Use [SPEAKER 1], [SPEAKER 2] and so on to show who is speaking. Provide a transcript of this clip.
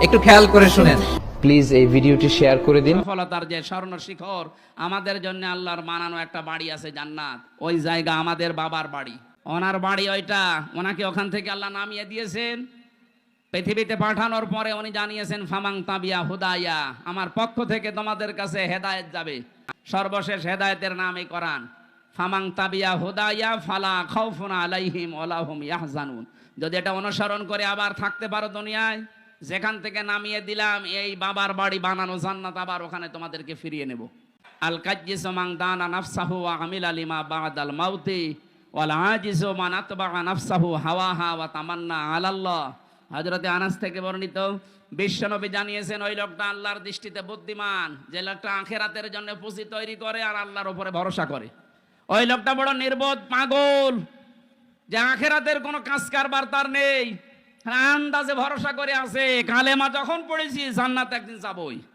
[SPEAKER 1] একটু খেয়াল করে শুনেন।
[SPEAKER 2] প্লিজ এই ভিডিওটি শেয়ার করে দিন।
[SPEAKER 3] সফলতার যে স্বর্ণ শিখর, আমাদের জন্য আল্লাহর বানানো একটা বাড়ি আছে জান্নাত, ওই জায়গা আমাদের বাবার বাড়ি, ওনার বাড়ি ওইটা। ওনাকে ওখান থেকে আল্লাহ নামিয়ে দিয়েছেন, পৃথিবীতে পাঠানোর পরে উনি জানিয়েছেন ফামাং তাবিয়া হুদাইয়া, আমার পক্ষ থেকে তোমাদের কাছে হেদায়েত যাবে। সর্বশেষ হেদায়েতের নাম এই কোরআন। ফামাং তাবিয়া হুদাইয়া ফালা খাউফুন আলাইহিম ওয়ালা হুম ইয়াহজানুন। যদি এটা অনুসরণ করে আবার থাকতে পারো দুনিয়ায়, যেখান থেকে নামিয়ে দিলাম এই বাবার বাড়ি বানানো জান্নাত, আবার ওখানে তোমাদেরকে ফিরিয়ে নেব। আল কাজ্জিসু মান দানা নাফসাহু ওয়া আমিলা লিমা বাদাল মাউতি ওয়াল আজিজু মান আতবা নাফসাহু হাওয়াহা ওয়া তামান্না আলাল্লাহ। হযরতে আনাস থেকে বর্ণিত, বিশ্বনবী জানিয়েছেন ওই লোকটা আল্লাহর দৃষ্টিতে বুদ্ধিমান, যে লোকটা আখিরাতের জন্য পুঁজি তৈরি করে আর আল্লাহর উপরে ভরসা করে। ওই লোকটা বড় নির্বোধ পাগল, যে আখিরাতের কোনো কাজ কারবার তার নেই, আন্দাজে ভরসা করে আছে কালেমা যখন পড়েছি জান্নাত একদিন যাবই।